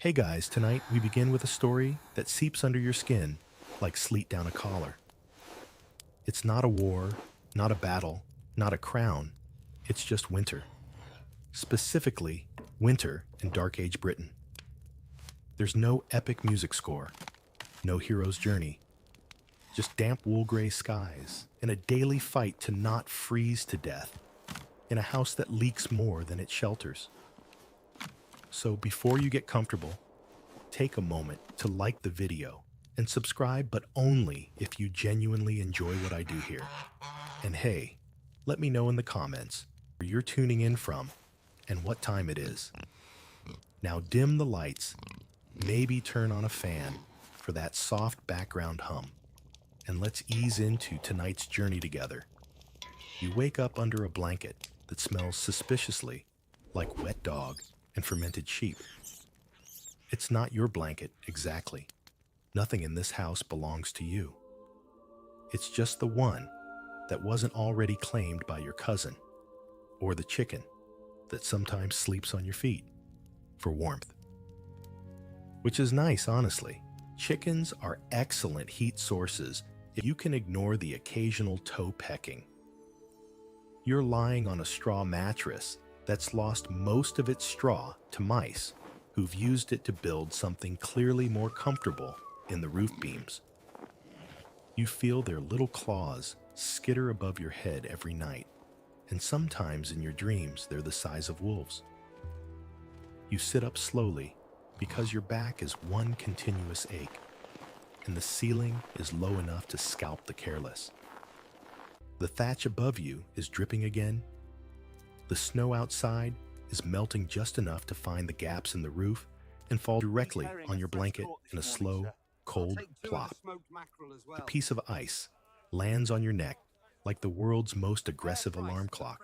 Hey guys, tonight we begin with a story that seeps under your skin like sleet down a collar. It's not a war, not a battle, not a crown. It's just winter. Specifically, winter in Dark Age Britain. There's no epic music score, no hero's journey, just damp wool-gray skies and a daily fight to not freeze to death in a house that leaks more than it shelters. So before you get comfortable, take a moment to like the video and subscribe, but only if you genuinely enjoy what I do here. And hey, let me know in the comments where you're tuning in from and what time it is. Now dim the lights, maybe turn on a fan for that soft background hum, and let's ease into tonight's journey together. You wake up under a blanket that smells suspiciously like wet dog and fermented sheep. It's not your blanket, exactly. Nothing in this house belongs to you. It's just the one that wasn't already claimed by your cousin, or the chicken that sometimes sleeps on your feet for warmth. Which is nice, honestly. Chickens are excellent heat sources if you can ignore the occasional toe pecking. You're lying on a straw mattress that's lost most of its straw to mice who've used it to build something clearly more comfortable in the roof beams. You feel their little claws skitter above your head every night, and sometimes in your dreams they're the size of wolves. You sit up slowly because your back is one continuous ache, and the ceiling is low enough to scalp the careless. The thatch above you is dripping again. The snow outside is melting just enough to find the gaps in the roof and fall directly on your blanket in a slow, cold plop. A piece of ice lands on your neck like the world's most aggressive alarm clock.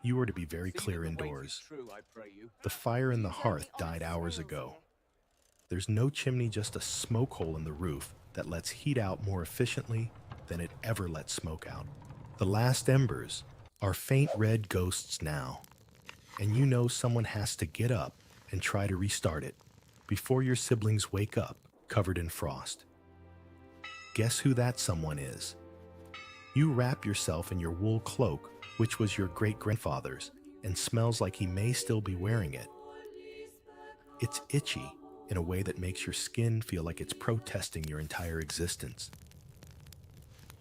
You are to be very clear indoors. The fire in the hearth died hours ago. There's no chimney, just a smoke hole in the roof that lets heat out more efficiently than it ever let smoke out. The last embers are faint red ghosts now, and you know someone has to get up and try to restart it before your siblings wake up covered in frost. Guess who that someone is? You wrap yourself in your wool cloak, which was your great-grandfather's, and smells like he may still be wearing it. It's itchy in a way that makes your skin feel like it's protesting your entire existence.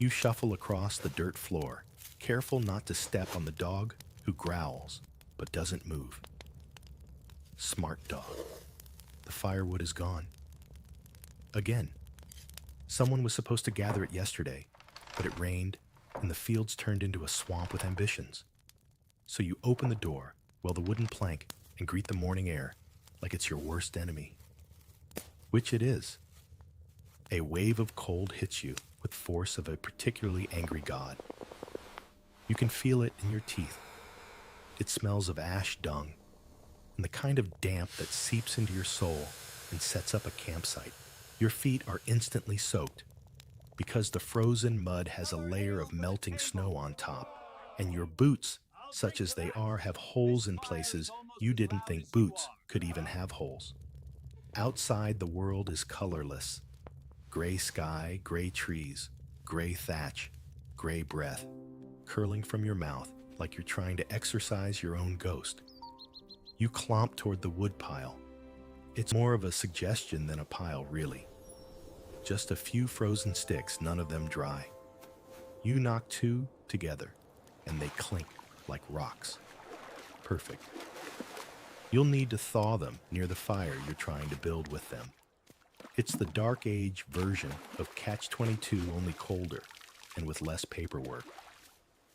You shuffle across the dirt floor, careful not to step on the dog who growls but doesn't move. Smart dog. The firewood is gone. Again. Someone was supposed to gather it yesterday, but it rained and the fields turned into a swamp with ambitions. So you open the door, well, the wooden plank, and greet the morning air like it's your worst enemy. Which it is. A wave of cold hits you with force of a particularly angry god. You can feel it in your teeth. It smells of ash dung and the kind of damp that seeps into your soul and sets up a campsite. Your feet are instantly soaked because the frozen mud has a layer of melting snow on top, and your boots, such as they are, have holes in places you didn't think boots could even have holes. Outside, the world is colorless. Gray sky, gray trees, gray thatch, gray breath, curling from your mouth like you're trying to exorcise your own ghost. You clomp toward the wood pile. It's more of a suggestion than a pile, really. Just a few frozen sticks, none of them dry. You knock two together, and they clink like rocks. Perfect. You'll need to thaw them near the fire you're trying to build with them. It's the Dark Age version of Catch-22, only colder and with less paperwork.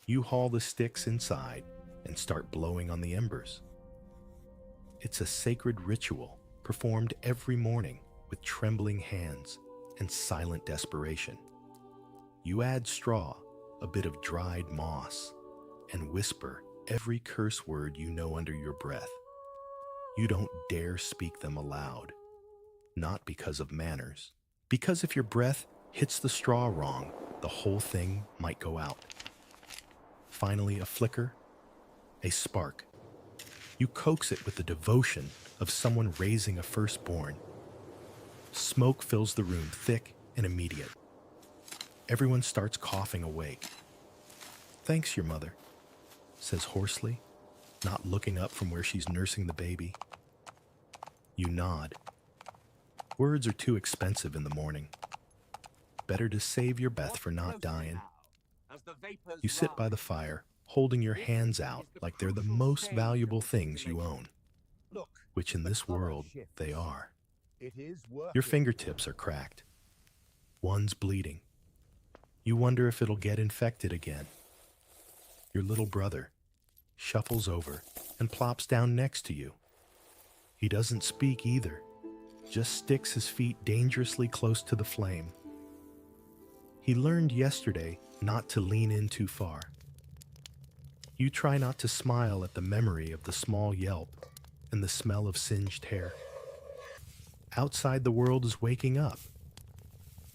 You haul the sticks inside and start blowing on the embers. It's a sacred ritual performed every morning with trembling hands and silent desperation. You add straw, a bit of dried moss, and whisper every curse word you know under your breath. You don't dare speak them aloud, not because of manners, because if your breath hits the straw wrong, the whole thing might go out. Finally, a flicker, a spark. You coax it with the devotion of someone raising a firstborn. Smoke fills the room, thick and immediate. Everyone starts coughing awake. "Thanks, your mother," says hoarsely, not looking up from where she's nursing the baby. You nod. Words are too expensive in the morning. Better to save your breath for not dying. You sit by the fire, holding your hands out like they're the most valuable things you own, which in this world they are. Your fingertips are cracked. One's bleeding. You wonder if it'll get infected again. Your little brother shuffles over and plops down next to you. He doesn't speak either, just sticks his feet dangerously close to the flame. He learned yesterday not to lean in too far. You try not to smile at the memory of the small yelp and the smell of singed hair. Outside, the world is waking up.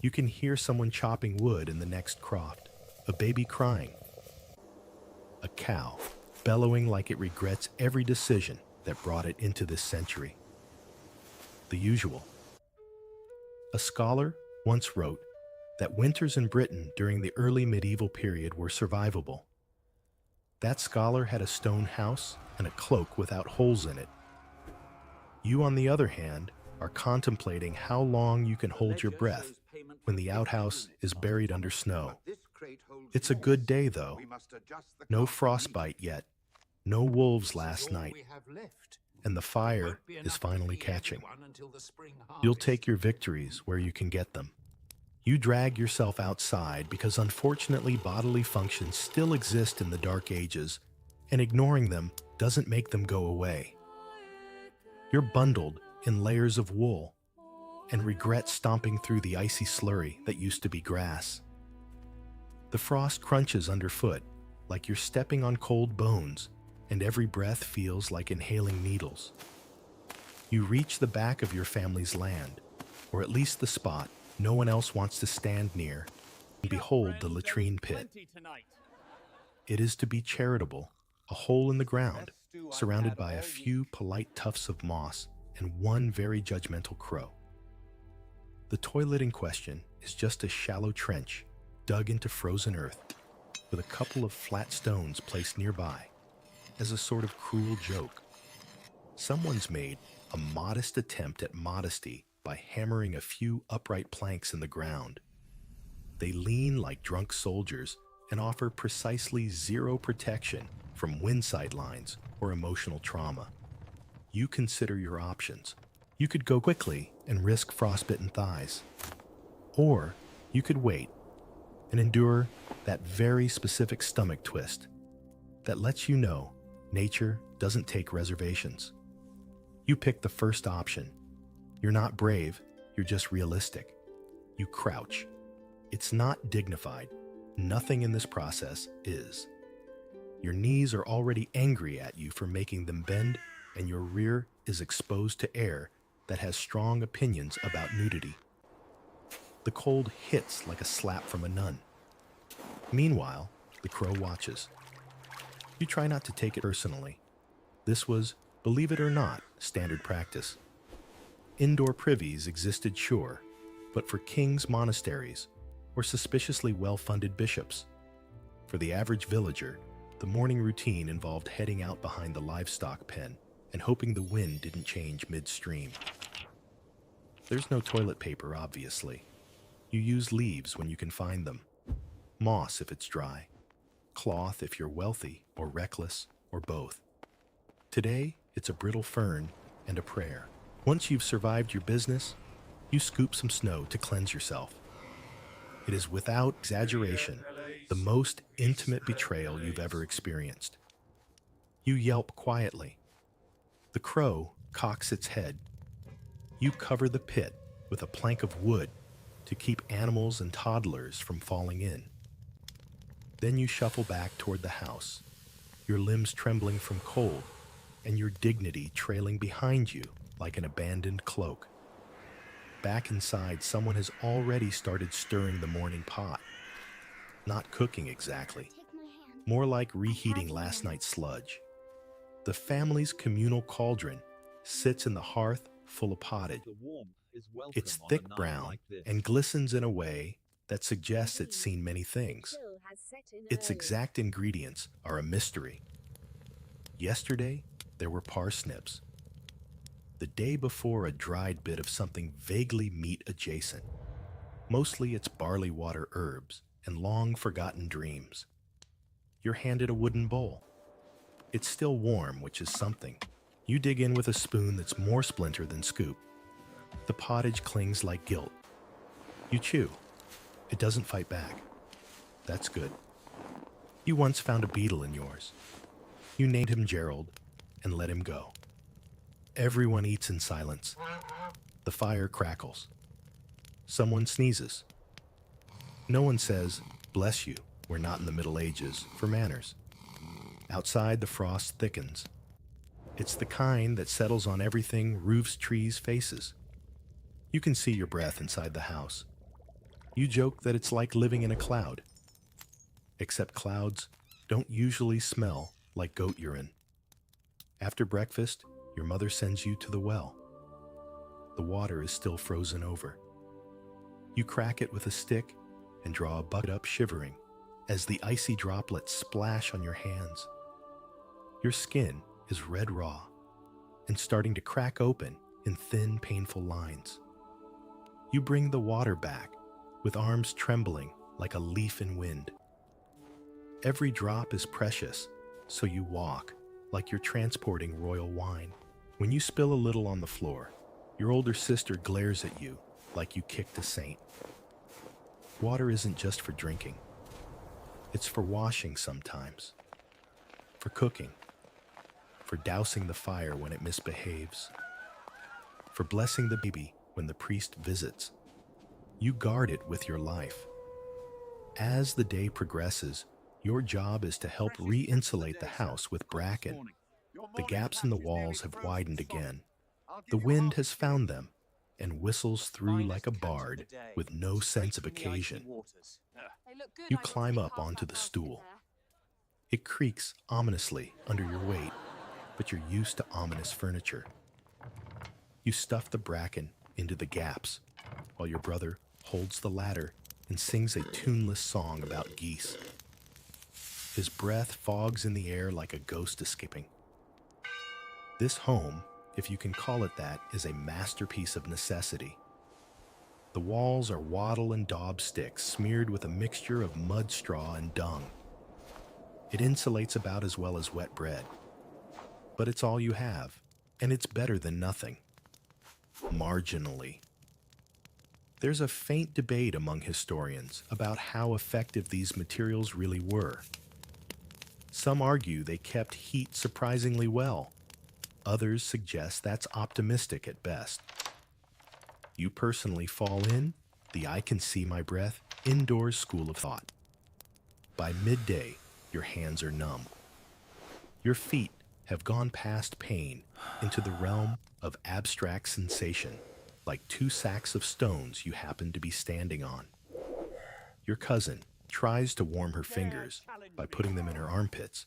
You can hear someone chopping wood in the next croft, a baby crying, a cow bellowing like it regrets every decision that brought it into this century. The usual. A scholar once wrote that winters in Britain during the early medieval period were survivable. That scholar had a stone house and a cloak without holes in it. You, on the other hand, are contemplating how long you can hold your breath when the outhouse is buried under snow. It's a good day, though. No frostbite yet, no wolves last night, and the fire is finally catching. You'll take your victories where you can get them. You drag yourself outside because unfortunately bodily functions still exist in the Dark Ages, and ignoring them doesn't make them go away. You're bundled in layers of wool and regret stomping through the icy slurry that used to be grass. The frost crunches underfoot like you're stepping on cold bones, and every breath feels like inhaling needles. You reach the back of your family's land, or at least the spot no one else wants to stand near, and behold the latrine pit. It is to be charitable, a hole in the ground, surrounded by a few polite tufts of moss and one very judgmental crow. The toilet in question is just a shallow trench dug into frozen earth, with a couple of flat stones placed nearby as a sort of cruel joke. Someone's made a modest attempt at modesty by hammering a few upright planks in the ground. They lean like drunk soldiers and offer precisely zero protection from wind sidelines or emotional trauma. You consider your options. You could go quickly and risk frostbitten thighs. Or you could wait and endure that very specific stomach twist that lets you know nature doesn't take reservations. You pick the first option. You're not brave, you're just realistic. You crouch. It's not dignified. Nothing in this process is. Your knees are already angry at you for making them bend, and your rear is exposed to air that has strong opinions about nudity. The cold hits like a slap from a nun. Meanwhile, the crow watches. You try not to take it personally. This was, believe it or not, standard practice. Indoor privies existed, sure, but for kings' monasteries or suspiciously well-funded bishops. For the average villager, the morning routine involved heading out behind the livestock pen and hoping the wind didn't change midstream. There's no toilet paper, obviously. You use leaves when you can find them, moss if it's dry, cloth if you're wealthy or reckless, or both. Today, it's a brittle fern and a prayer. Once you've survived your business, you scoop some snow to cleanse yourself. It is without exaggeration the most intimate betrayal you've ever experienced. You yelp quietly. The crow cocks its head. You cover the pit with a plank of wood to keep animals and toddlers from falling in. Then you shuffle back toward the house, your limbs trembling from cold and your dignity trailing behind you like an abandoned cloak. Back inside, someone has already started stirring the morning pot. Not cooking exactly, more like reheating last night's sludge. The family's communal cauldron sits in the hearth full of pottage. The warmth is welcome It's on a thick night brown like this. and glistens in a way that suggests it's seen many things. Its exact ingredients are a mystery. Yesterday, there were parsnips. The day before, a dried bit of something vaguely meat adjacent. Mostly it's barley water herbs and long-forgotten dreams. You're handed a wooden bowl. It's still warm, which is something. You dig in with a spoon that's more splinter than scoop. The pottage clings like guilt. You chew. It doesn't fight back. That's good. You once found a beetle in yours. You named him Gerald and let him go. Everyone eats in silence. The fire crackles. Someone sneezes. No one says, "Bless you, we're not in the Middle Ages," for manners. Outside, the frost thickens. It's the kind that settles on everything: roofs, trees, faces. You can see your breath inside the house. You joke that it's like living in a cloud. Except clouds don't usually smell like goat urine. After breakfast, your mother sends you to the well. The water is still frozen over. You crack it with a stick and draw a bucket up, shivering as the icy droplets splash on your hands. Your skin is red raw and starting to crack open in thin, painful lines. You bring the water back with arms trembling like a leaf in wind. Every drop is precious, so you walk like you're transporting royal wine. When you spill a little on the floor, your older sister glares at you like you kicked a saint. Water isn't just for drinking. It's for washing sometimes, for cooking, for dousing the fire when it misbehaves, for blessing the baby when the priest visits. You guard it with your life. As the day progresses, your job is to help re-insulate the house with bracken. The gaps in the walls have widened again. The wind has found them and whistles through like a bard with no sense of occasion. You climb up onto the stool. It creaks ominously under your weight, but you're used to ominous furniture. You stuff the bracken into the gaps, while your brother holds the ladder and sings a tuneless song about geese. His breath fogs in the air like a ghost escaping. This home, if you can call it that, is a masterpiece of necessity. The walls are wattle and daub sticks smeared with a mixture of mud, straw, and dung. It insulates about as well as wet bread. But it's all you have, and it's better than nothing. Marginally. There's a faint debate among historians about how effective these materials really were. Some argue they kept heat surprisingly well. Others suggest that's optimistic at best. You personally fall in the "I can see my breath" indoors school of thought. By midday, your hands are numb. Your feet have gone past pain into the realm of abstract sensation, like two sacks of stones you happen to be standing on. Your cousin tries to warm her fingers by putting them in her armpits,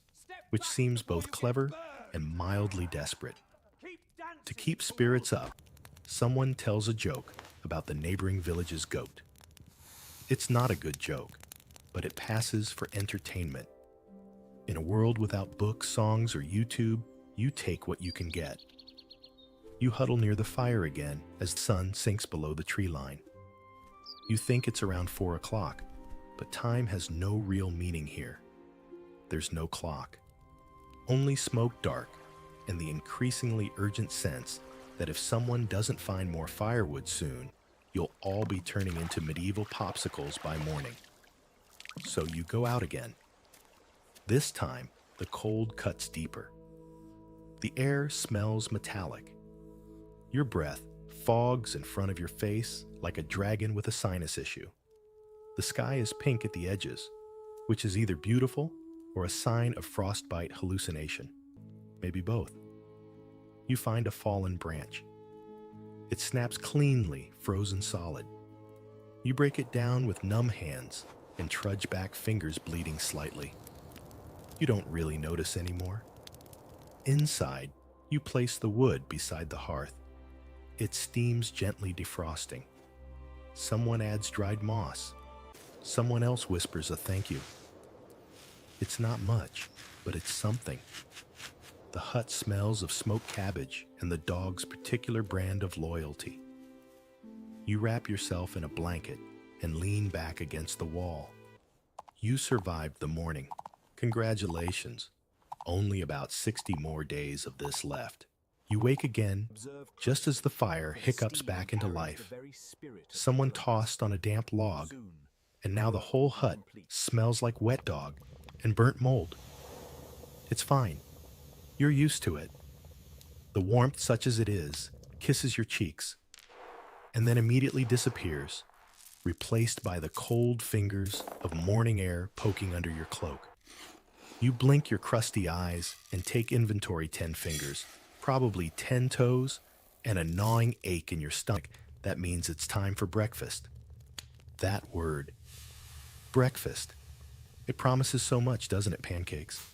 which seems both clever and mildly desperate. To keep spirits up, someone tells a joke about the neighboring village's goat. It's not a good joke, but it passes for entertainment. In a world without books, songs, or YouTube, you take what you can get. You huddle near the fire again as the sun sinks below the tree line. You think it's around 4 o'clock, but time has no real meaning here. There's no clock. Only smoke, dark, and the increasingly urgent sense that if someone doesn't find more firewood soon, you'll all be turning into medieval popsicles by morning. So you go out again. This time, the cold cuts deeper. The air smells metallic. Your breath fogs in front of your face like a dragon with a sinus issue. The sky is pink at the edges, which is either beautiful or a sign of frostbite hallucination. Maybe both. You find a fallen branch. It snaps cleanly, frozen solid. You break it down with numb hands and trudge back, fingers bleeding slightly. You don't really notice anymore. Inside, you place the wood beside the hearth. It steams gently, defrosting. Someone adds dried moss. Someone else whispers a thank you. It's not much, but it's something. The hut smells of smoked cabbage and the dog's particular brand of loyalty. You wrap yourself in a blanket and lean back against the wall. You survived the morning. Congratulations. Only about 60 more days of this left. You wake again, just as the fire hiccups back into life. Someone tossed on a damp log, and now the whole hut smells like wet dog and burnt mold. It's fine. You're used to it. The warmth, such as it is, kisses your cheeks, and then immediately disappears, replaced by the cold fingers of morning air poking under your cloak. You blink your crusty eyes and take inventory 10 fingers, probably 10 toes, and a gnawing ache in your stomach. That means it's time for breakfast. That word, breakfast. It promises so much, doesn't it, pancakes?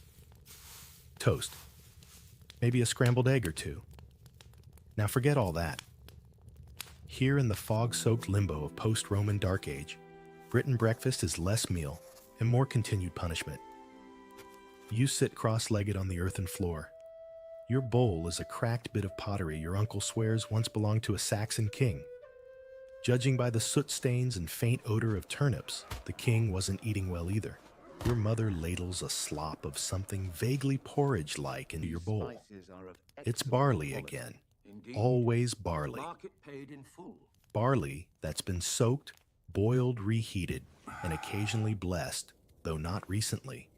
Toast. Maybe a scrambled egg or two. Now forget all that. Here in the fog-soaked limbo of post-Roman Dark Age, Britain breakfast is less meal and more continued punishment. You sit cross-legged on the earthen floor. Your bowl is a cracked bit of pottery your uncle swears once belonged to a Saxon king. Judging by the soot stains and faint odor of turnips, the king wasn't eating well either. Your mother ladles a slop of something vaguely porridge-like into your bowl. It's barley again. Always barley. Barley that's been soaked, boiled, reheated, and occasionally blessed, though not recently.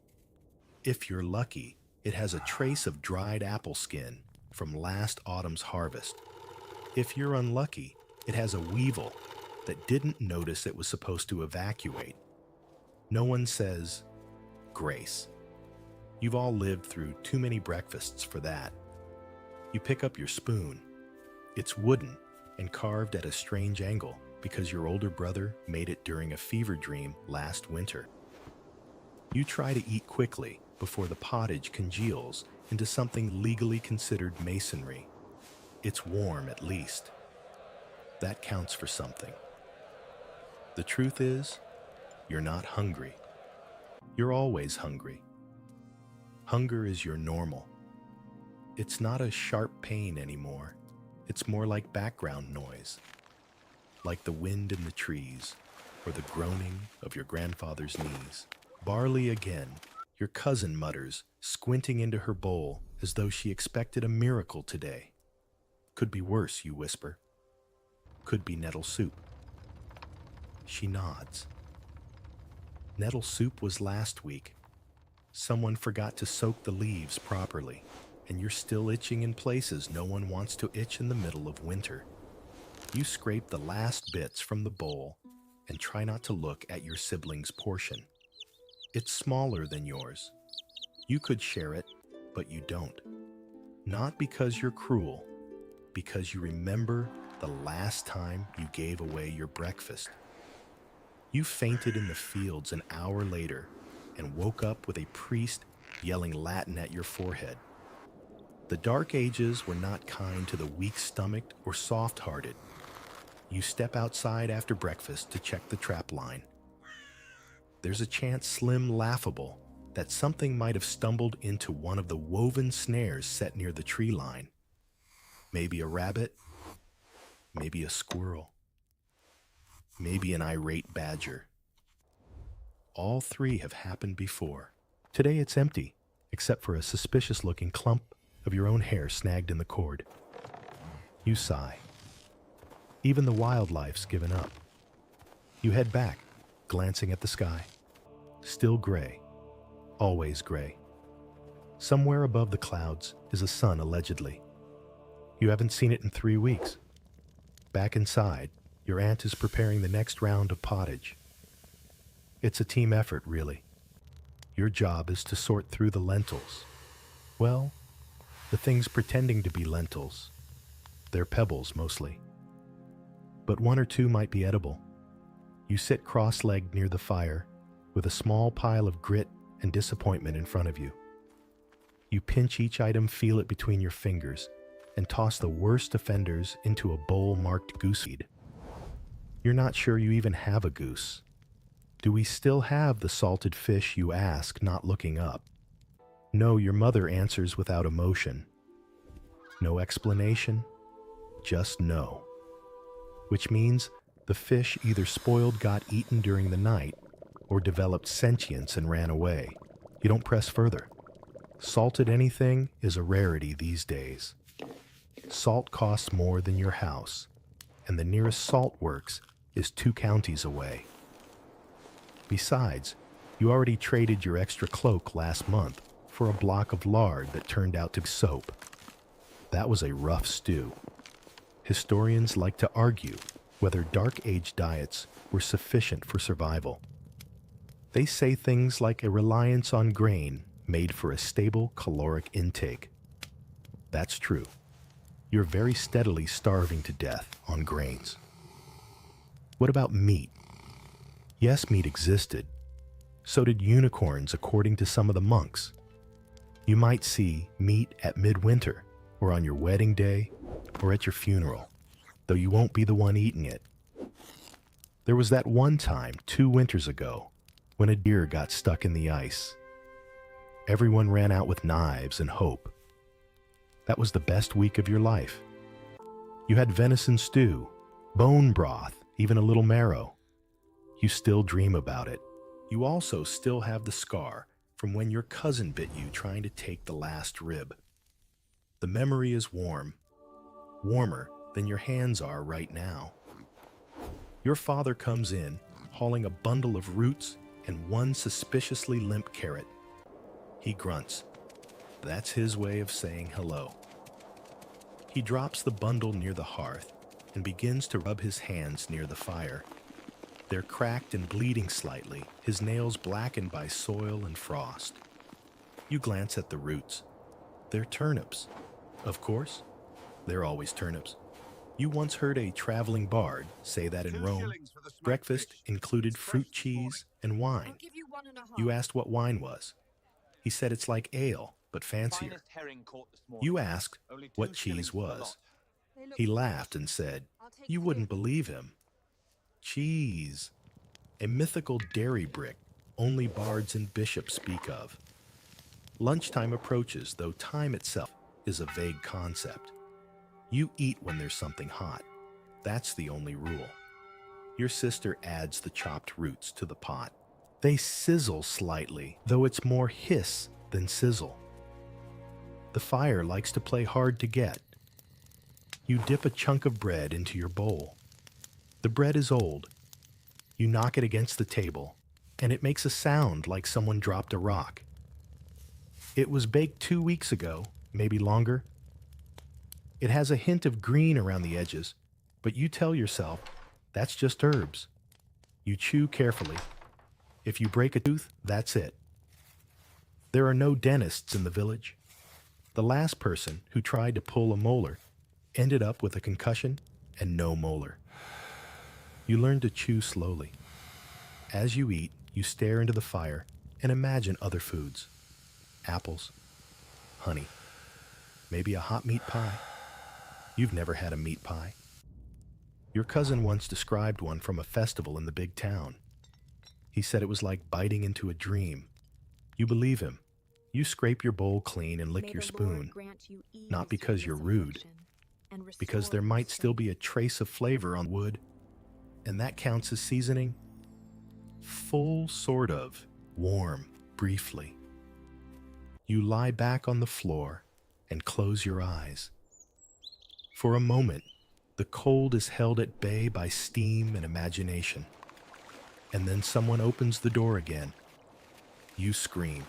If you're lucky, it has a trace of dried apple skin from last autumn's harvest. If you're unlucky, it has a weevil that didn't notice it was supposed to evacuate. No one says, grace. You've all lived through too many breakfasts for that. You pick up your spoon. It's wooden and carved at a strange angle because your older brother made it during a fever dream last winter. You try to eat quickly before the pottage congeals into something legally considered masonry. It's warm, at least. That counts for something. The truth is, you're not hungry. You're always hungry. Hunger is your normal. It's not a sharp pain anymore. It's more like background noise, like the wind in the trees or the groaning of your grandfather's knees. Barley again, your cousin mutters, squinting into her bowl as though she expected a miracle today. Could be worse, you whisper. Could be nettle soup. She nods. Nettle soup was last week. Someone forgot to soak the leaves properly, and you're still itching in places no one wants to itch in the middle of winter. You scrape the last bits from the bowl and try not to look at your sibling's portion. It's smaller than yours. You could share it, but you don't. Not because you're cruel, because you remember the last time you gave away your breakfast. You fainted in the fields an hour later and woke up with a priest yelling Latin at your forehead. The Dark Ages were not kind to the weak-stomached or soft-hearted. You step outside after breakfast to check the trap line. There's a chance slim laughable that something might have stumbled into one of the woven snares set near the tree line. Maybe a rabbit, maybe a squirrel, maybe an irate badger. All three have happened before. Today it's empty, except for a suspicious-looking clump of your own hair snagged in the cord. You sigh. Even the wildlife's given up. You head back, glancing at the sky. Still gray. Always gray. Somewhere above the clouds is a sun, allegedly. You haven't seen it in 3 weeks. Back inside, your aunt is preparing the next round of pottage. It's a team effort, really. Your job is to sort through the lentils. Well, the things pretending to be lentils. They're pebbles, mostly. But one or two might be edible. You sit cross-legged near the fire, with a small pile of grit and disappointment in front of you. You pinch each item, feel it between your fingers, and toss the worst offenders into a bowl marked goose feed. You're not sure you even have a goose. Do we still have the salted fish, you ask, not looking up? No, your mother answers without emotion. No explanation, just no. Which means the fish either spoiled, got eaten during the night, or developed sentience and ran away. You don't press further. Salted anything is a rarity these days. Salt costs more than your house, and the nearest salt works is 2 counties away. Besides, you already traded your extra cloak last month for a block of lard that turned out to be soap. That was a rough stew. Historians like to argue whether Dark Age diets were sufficient for survival. They say things like a reliance on grain made for a stable caloric intake. That's true. You're very steadily starving to death on grains. What about meat? Yes, meat existed. So did unicorns, according to some of the monks. You might see meat at midwinter, or on your wedding day, or at your funeral, though you won't be the one eating it. There was that one time 2 winters ago when a deer got stuck in the ice. Everyone ran out with knives and hope. That was the best week of your life. You had venison stew, bone broth, even a little marrow. You still dream about it. You also still have the scar from when your cousin bit you trying to take the last rib. The memory is warm, warmer than your hands are right now. Your father comes in, hauling a bundle of roots and one suspiciously limp carrot. He grunts. That's his way of saying hello. He drops the bundle near the hearth and begins to rub his hands near the fire. They're cracked and bleeding slightly, his nails blackened by soil and frost. You glance at the roots. They're turnips. Of course, they're always turnips. You once heard a traveling bard say that in Rome, breakfast included fruit, cheese, and wine. You asked what wine was. He said it's like ale, but fancier. You asked what cheese was. He laughed and said, you wouldn't believe him. Cheese, a mythical dairy brick only bards and bishops speak of. Lunchtime approaches, though time itself is a vague concept. You eat when there's something hot. That's the only rule. Your sister adds the chopped roots to the pot. They sizzle slightly, though it's more hiss than sizzle. The fire likes to play hard to get. You dip a chunk of bread into your bowl. The bread is old. You knock it against the table, and it makes a sound like someone dropped a rock. It was baked 2 weeks ago, maybe longer. It has a hint of green around the edges, but you tell yourself, that's just herbs. You chew carefully. If you break a tooth, that's it. There are no dentists in the village. The last person who tried to pull a molar ended up with a concussion and no molar. You learn to chew slowly. As you eat, you stare into the fire and imagine other foods. Apples, honey, maybe a hot meat pie. You've never had a meat pie. Your cousin once described one from a festival in the big town. He said it was like biting into a dream. You believe him. You scrape your bowl clean and lick your spoon, not because you're rude, because there might still be a trace of flavor on wood, and that counts as seasoning. Full, sort of, warm, briefly. You lie back on the floor and close your eyes. For a moment, the cold is held at bay by steam and imagination. And then someone opens the door again. You scream.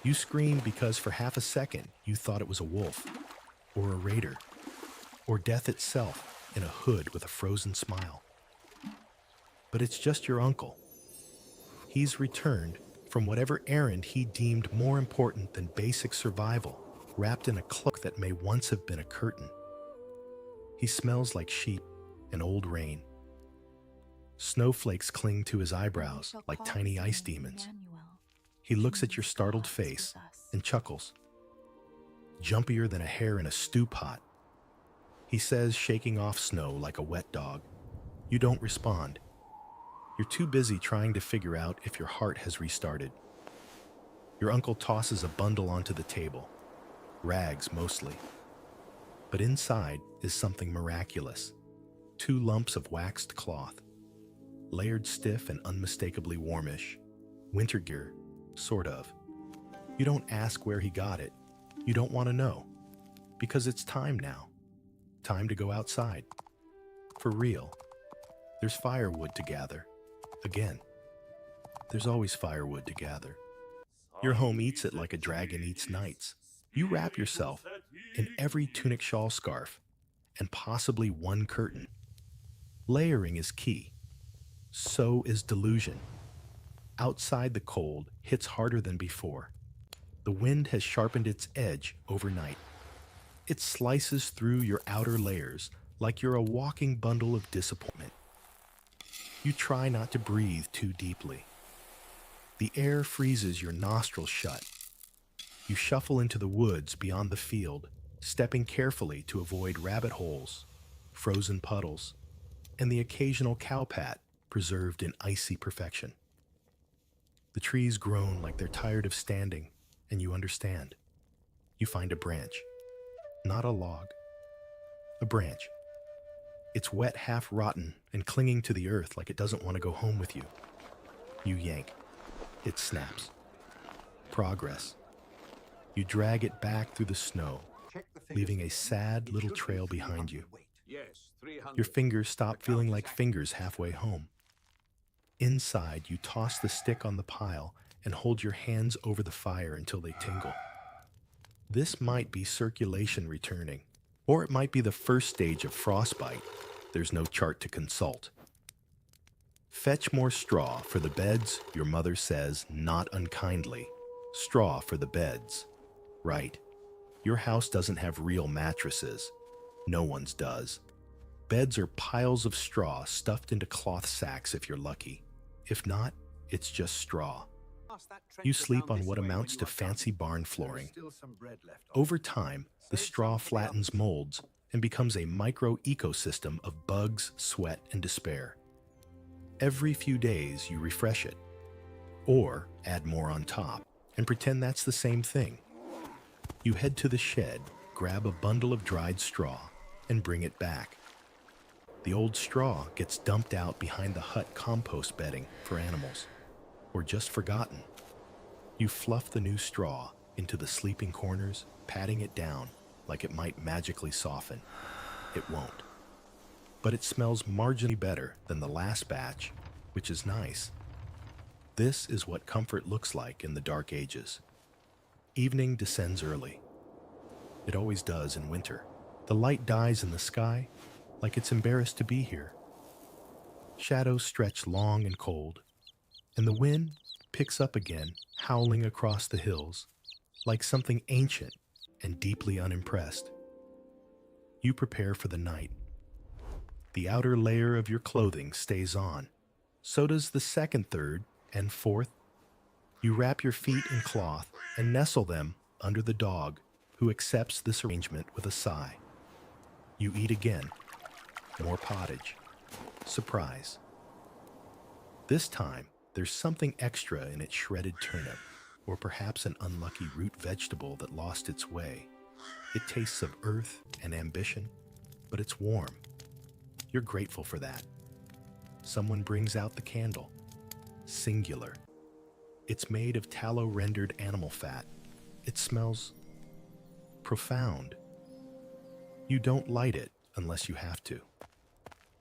You scream because for half a second you thought it was a wolf, or a raider, or death itself in a hood with a frozen smile. But it's just your uncle. He's returned from whatever errand he deemed more important than basic survival, wrapped in a cloak that may once have been a curtain. He smells like sheep and old rain. Snowflakes cling to his eyebrows like tiny ice demons. He looks at your startled face and chuckles. jumpier than a hare in a stew pot. He says, shaking off snow like a wet dog. You don't respond. You're too busy trying to figure out if your heart has restarted. Your uncle tosses a bundle onto the table, rags mostly. But inside is something miraculous. 2 lumps of waxed cloth, layered stiff and unmistakably warmish. Winter gear, sort of. You don't ask where he got it. You don't want to know. Because it's time now. Time to go outside. For real. There's firewood to gather. Again. There's always firewood to gather. Your home eats it like a dragon eats nights. You wrap yourself in every tunic shawl scarf and possibly 1 curtain. Layering is key. So is delusion. Outside, the cold hits harder than before. The wind has sharpened its edge overnight. It slices through your outer layers like you're a walking bundle of disappointment. You try not to breathe too deeply. The air freezes your nostrils shut. You shuffle into the woods beyond the field, stepping carefully to avoid rabbit holes, frozen puddles, and the occasional cowpat preserved in icy perfection. The trees groan like they're tired of standing, and you understand. You find a branch. Not a log. A branch. It's wet, half-rotten, and clinging to the earth like it doesn't want to go home with you. You yank. It snaps. Progress. You drag it back through the snow, leaving a sad little trail behind you. Your fingers stop feeling like fingers halfway home. Inside, you toss the stick on the pile and hold your hands over the fire until they tingle. This might be circulation returning, or it might be the first stage of frostbite. There's no chart to consult. Fetch more straw for the beds, your mother says, not unkindly. Straw for the beds. Right. Your house doesn't have real mattresses. No one's does. Beds are piles of straw stuffed into cloth sacks if you're lucky. If not, it's just straw. You sleep on what amounts to fancy barn flooring. Over time, the straw flattens molds and becomes a micro-ecosystem of bugs, sweat, and despair. Every few days, you refresh it. Or add more on top and pretend that's the same thing. You head to the shed, grab a bundle of dried straw, and bring it back. The old straw gets dumped out behind the hut compost bedding for animals, or just forgotten. You fluff the new straw into the sleeping corners, patting it down like it might magically soften. It won't. But it smells marginally better than the last batch, which is nice. This is what comfort looks like in the dark ages. Evening descends early. It always does in winter. The light dies in the sky, like it's embarrassed to be here. Shadows stretch long and cold, and the wind picks up again, howling across the hills, like something ancient and deeply unimpressed. You prepare for the night. The outer layer of your clothing stays on. So does the second, third, and fourth. You wrap your feet in cloth and nestle them under the dog, who accepts this arrangement with a sigh. You eat again. More pottage. Surprise. This time, there's something extra in its shredded turnip, or perhaps an unlucky root vegetable that lost its way. It tastes of earth and ambition, but it's warm. You're grateful for that. Someone brings out the candle. Singular. It's made of tallow-rendered animal fat. It smells profound. You don't light it unless you have to.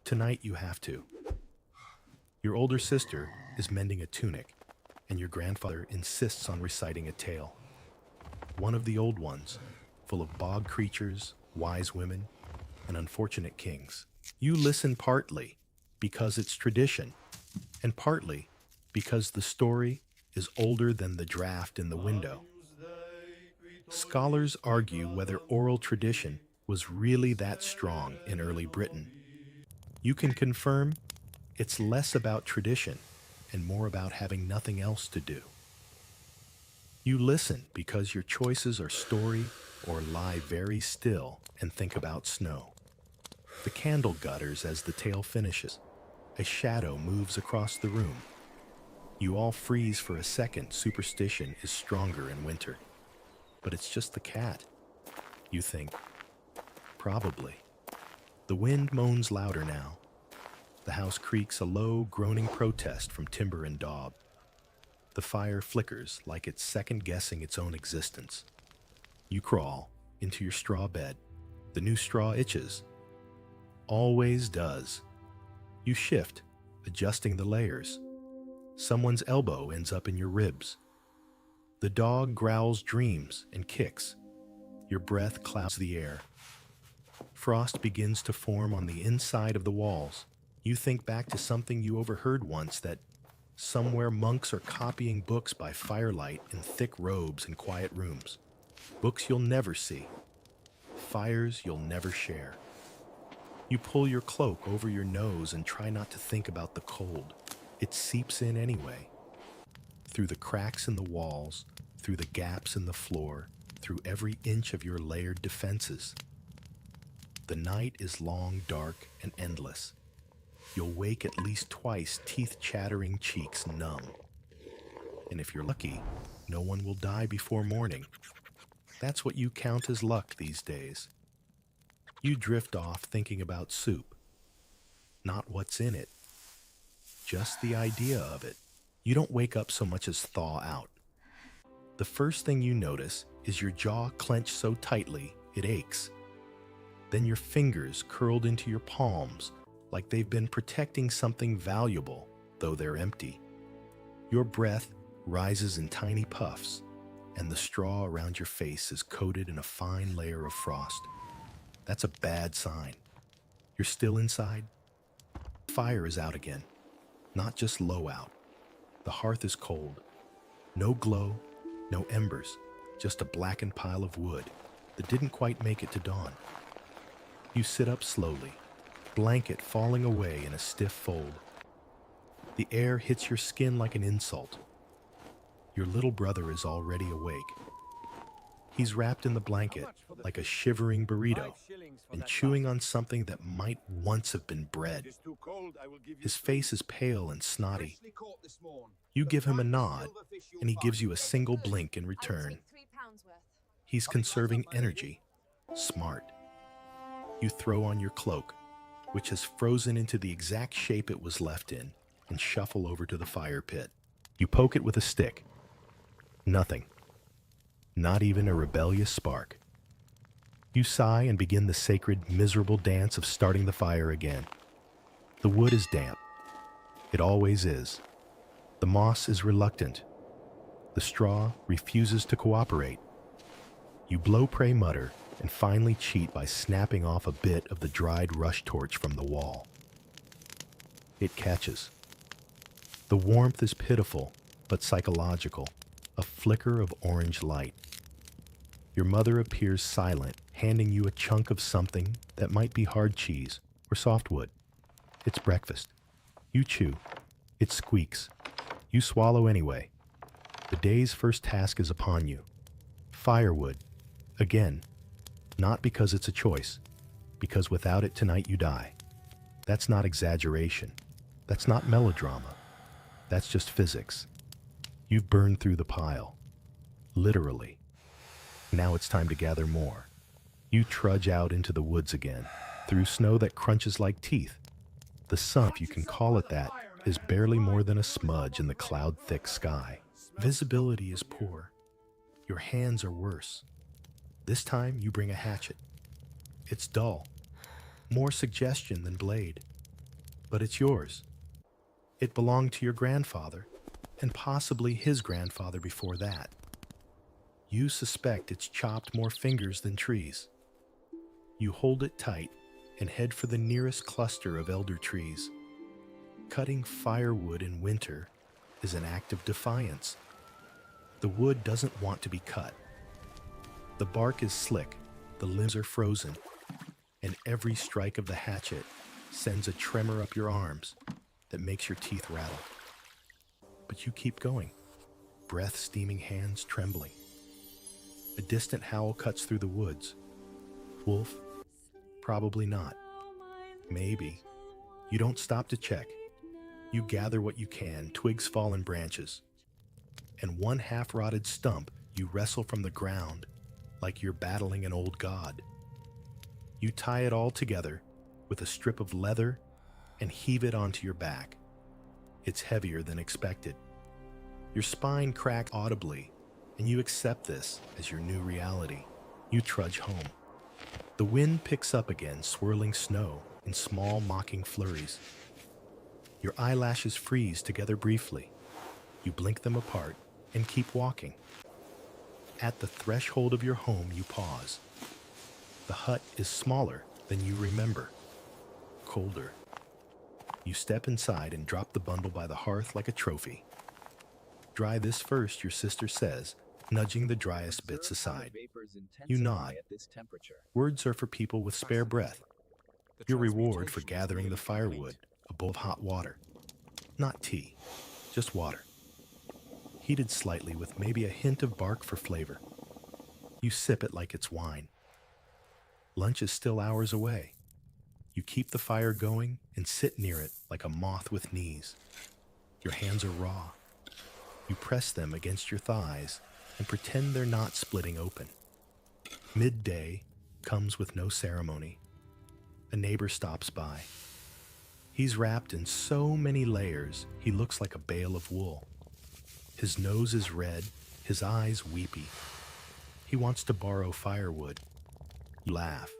Tonight you have to. Your older sister is mending a tunic, and your grandfather insists on reciting a tale. One of the old ones, full of bog creatures, wise women, and unfortunate kings. You listen partly because it's tradition, and partly because the story is older than the draft in the window. Scholars argue whether oral tradition was really that strong in early Britain. You can confirm it's less about tradition and more about having nothing else to do. You listen because your choices are story, or lie very still and think about snow. The candle gutters as the tale finishes. A shadow moves across the room. You all freeze for a second. Superstition is stronger in winter. But it's just the cat. You think. Probably. The wind moans louder now. The house creaks a low, groaning protest from timber and daub. The fire flickers like it's second-guessing its own existence. You crawl into your straw bed. The new straw itches. Always does. You shift, adjusting the layers. Someone's elbow ends up in your ribs. The dog growls dreams and kicks. Your breath clouds the air. Frost begins to form on the inside of the walls. You think back to something you overheard once, that somewhere monks are copying books by firelight in thick robes in quiet rooms. Books you'll never see. Fires you'll never share. You pull your cloak over your nose and try not to think about the cold. It seeps in anyway. Through the cracks in the walls, through the gaps in the floor, through every inch of your layered defenses. The night is long, dark, and endless. You'll wake at least twice, teeth chattering, cheeks numb. And if you're lucky, no one will die before morning. That's what you count as luck these days. You drift off thinking about soup. Not what's in it. Just the idea of it. You don't wake up so much as thaw out. The first thing you notice is your jaw clenched so tightly it aches. Then your fingers curled into your palms like they've been protecting something valuable, though they're empty. Your breath rises in tiny puffs, and the straw around your face is coated in a fine layer of frost. That's a bad sign. You're still inside. Fire is out again. Not just low out. The hearth is cold. No glow, no embers, just a blackened pile of wood that didn't quite make it to dawn. You sit up slowly, blanket falling away in a stiff fold. The air hits your skin like an insult. Your little brother is already awake. He's wrapped in the blanket like a shivering burrito and chewing on something that might once have been bread. His face is pale and snotty. You give him a nod, and he gives you a single blink in return. He's conserving energy. Smart. You throw on your cloak, which has frozen into the exact shape it was left in, and shuffle over to the fire pit. You poke it with a stick. Nothing. Not even a rebellious spark. You sigh and begin the sacred, miserable dance of starting the fire again. The wood is damp. It always is. The moss is reluctant. The straw refuses to cooperate. You blow, pray, mutter, and finally cheat by snapping off a bit of the dried rush torch from the wall. It catches. The warmth is pitiful, but psychological, a flicker of orange light. Your mother appears silent, handing you a chunk of something that might be hard cheese or softwood. It's breakfast. You chew. It squeaks. You swallow anyway. The day's first task is upon you. Firewood. Again. Not because it's a choice, because without it tonight you die. That's not exaggeration. That's not melodrama. That's just physics. You've burned through the pile. Literally. Now it's time to gather more. You trudge out into the woods again, through snow that crunches like teeth. The sun, if you can call it that, is barely more than a smudge in the cloud-thick sky. Visibility is poor. Your hands are worse. This time you bring a hatchet. It's dull. More suggestion than blade. But it's yours. It belonged to your grandfather, and possibly his grandfather before that. You suspect it's chopped more fingers than trees. You hold it tight and head for the nearest cluster of elder trees. Cutting firewood in winter is an act of defiance. The wood doesn't want to be cut. The bark is slick, the limbs are frozen, and every strike of the hatchet sends a tremor up your arms that makes your teeth rattle. But you keep going, breath-steaming hands trembling. A distant howl cuts through the woods. Wolf? Probably not. Maybe. You don't stop to check. You gather what you can, twigs fall and branches. And one half-rotted stump you wrestle from the ground like you're battling an old god. You tie it all together with a strip of leather and heave it onto your back. It's heavier than expected. Your spine cracks audibly, and you accept this as your new reality. You trudge home. The wind picks up again, swirling snow in small, mocking flurries. Your eyelashes freeze together briefly. You blink them apart and keep walking. At the threshold of your home, you pause. The hut is smaller than you remember, colder. You step inside and drop the bundle by the hearth like a trophy. Dry this first, your sister says, nudging the driest bits aside. You nod. Words are for people with spare breath. Your reward for gathering the firewood, a bowl of hot water. Not tea, just water. Heated slightly with maybe a hint of bark for flavor. You sip it like it's wine. Lunch is still hours away. You keep the fire going and sit near it like a moth with knees. Your hands are raw. You press them against your thighs and pretend they're not splitting open. Midday comes with no ceremony. A neighbor stops by. He's wrapped in so many layers, he looks like a bale of wool. His nose is red, his eyes weepy. He wants to borrow firewood. You laugh,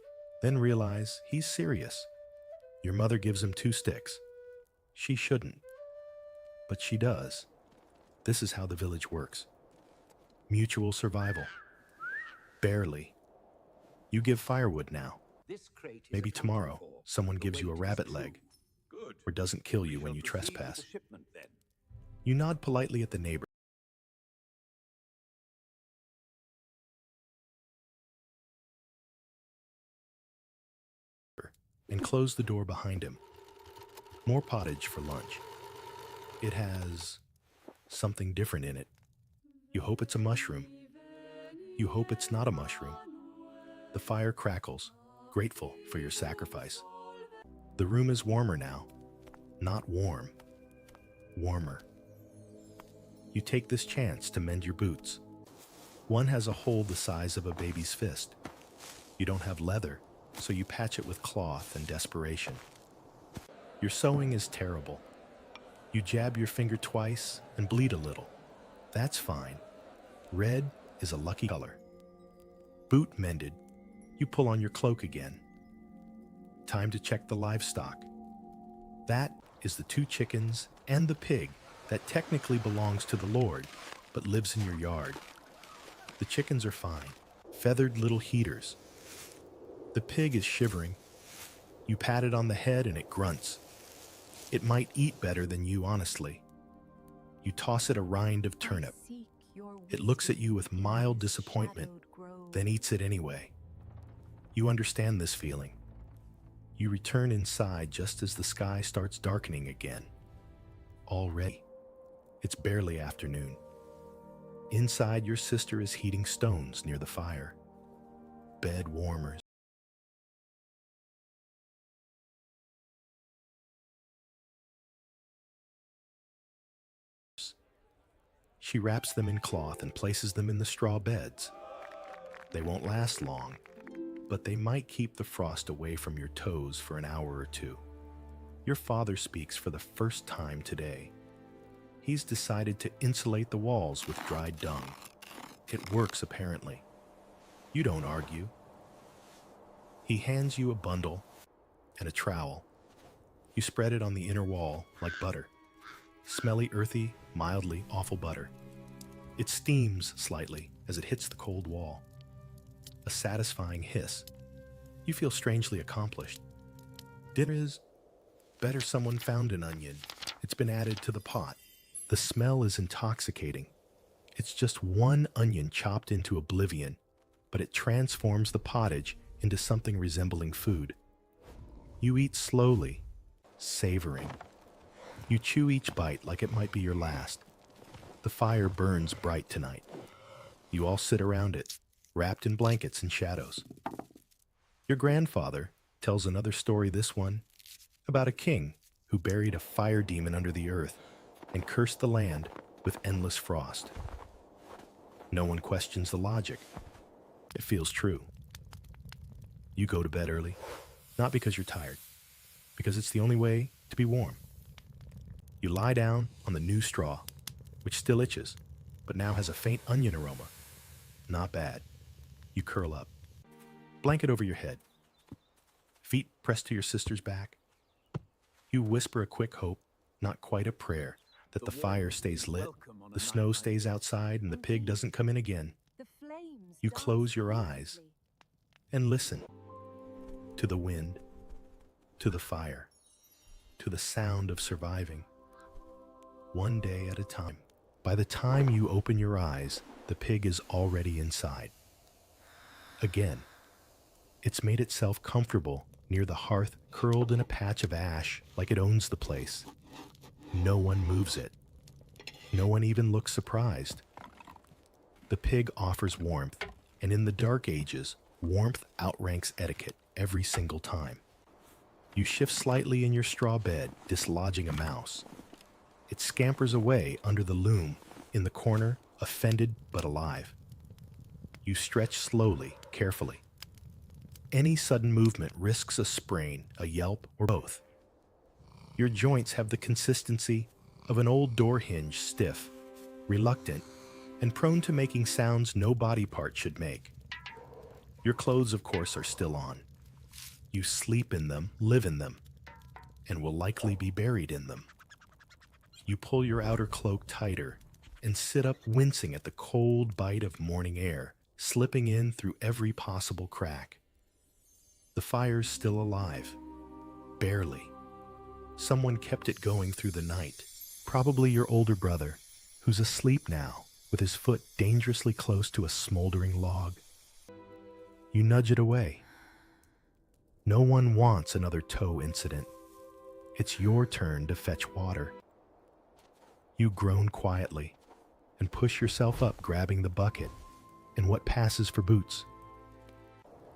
then realize he's serious. Your mother gives him 2 sticks. She shouldn't, but she does. This is how the village works. Mutual survival. Barely. You give firewood now. Maybe tomorrow, someone gives you a rabbit leg, or doesn't kill you when you trespass. You nod politely at the neighbor and close the door behind him. More pottage for lunch. It has something different in it. You hope it's a mushroom. You hope it's not a mushroom. The fire crackles, grateful for your sacrifice. The room is warmer now. Not warm. Warmer. You take this chance to mend your boots. One has a hole the size of a baby's fist. You don't have leather, so you patch it with cloth and desperation. Your sewing is terrible. You jab your finger twice and bleed a little. That's fine. Red is a lucky color. Boot mended, you pull on your cloak again. Time to check the livestock. That is the 2 chickens and the pig that technically belongs to the Lord, but lives in your yard. The chickens are fine, feathered little heaters. The pig is shivering. You pat it on the head and it grunts. It might eat better than you, honestly. You toss it a rind of turnip. It looks at you with mild disappointment, then eats it anyway. You understand this feeling. You return inside just as the sky starts darkening again. Already. It's barely afternoon. Inside, your sister is heating stones near the fire. Bed warmers. She wraps them in cloth and places them in the straw beds. They won't last long, but they might keep the frost away from your toes for an hour or 2. Your father speaks for the first time today. He's decided to insulate the walls with dried dung. It works, apparently. You don't argue. He hands you a bundle and a trowel. You spread it on the inner wall like butter. Smelly, earthy, mildly awful butter. It steams slightly as it hits the cold wall. A satisfying hiss. You feel strangely accomplished. Dinner is better. Someone found an onion. It's been added to the pot. The smell is intoxicating. It's just one onion chopped into oblivion, but it transforms the pottage into something resembling food. You eat slowly, savoring. You chew each bite like it might be your last. The fire burns bright tonight. You all sit around it, wrapped in blankets and shadows. Your grandfather tells another story, this one, about a king who buried a fire demon under the earth and cursed the land with endless frost. No one questions the logic. It feels true. You go to bed early, not because you're tired, because it's the only way to be warm. You lie down on the new straw, which still itches, but now has a faint onion aroma. Not bad. You curl up, blanket over your head, feet pressed to your sister's back. You whisper a quick hope, not quite a prayer, that the fire stays lit, the snow stays outside, and the pig doesn't come in again. You close your eyes and listen to the wind, to the fire, to the sound of surviving. One day at a time. By the time you open your eyes, the pig is already inside. Again, it's made itself comfortable near the hearth, curled in a patch of ash like it owns the place. No one moves it. No one even looks surprised. The pig offers warmth, and in the dark ages, warmth outranks etiquette every single time. You shift slightly in your straw bed, dislodging a mouse. It scampers away under the loom, in the corner, offended but alive. You stretch slowly, carefully. Any sudden movement risks a sprain, a yelp, or both. Your joints have the consistency of an old door hinge, stiff, reluctant, and prone to making sounds no body part should make. Your clothes, of course, are still on. You sleep in them, live in them, and will likely be buried in them. You pull your outer cloak tighter and sit up, wincing at the cold bite of morning air, slipping in through every possible crack. The fire's still alive. Barely. Someone kept it going through the night. Probably your older brother, who's asleep now, with his foot dangerously close to a smoldering log. You nudge it away. No one wants another toe incident. It's your turn to fetch water. You groan quietly and push yourself up, grabbing the bucket and what passes for boots.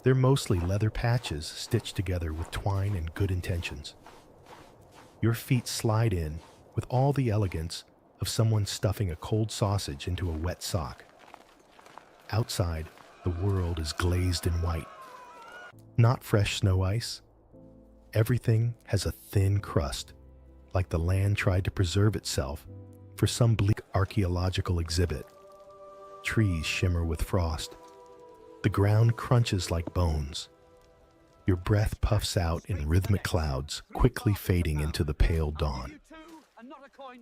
They're mostly leather patches stitched together with twine and good intentions. Your feet slide in with all the elegance of someone stuffing a cold sausage into a wet sock. Outside, the world is glazed in white. Not fresh snow ice. Everything has a thin crust, like the land tried to preserve itself for some bleak archaeological exhibit. Trees shimmer with frost. The ground crunches like bones. Your breath puffs out in rhythmic clouds, quickly fading into the pale dawn.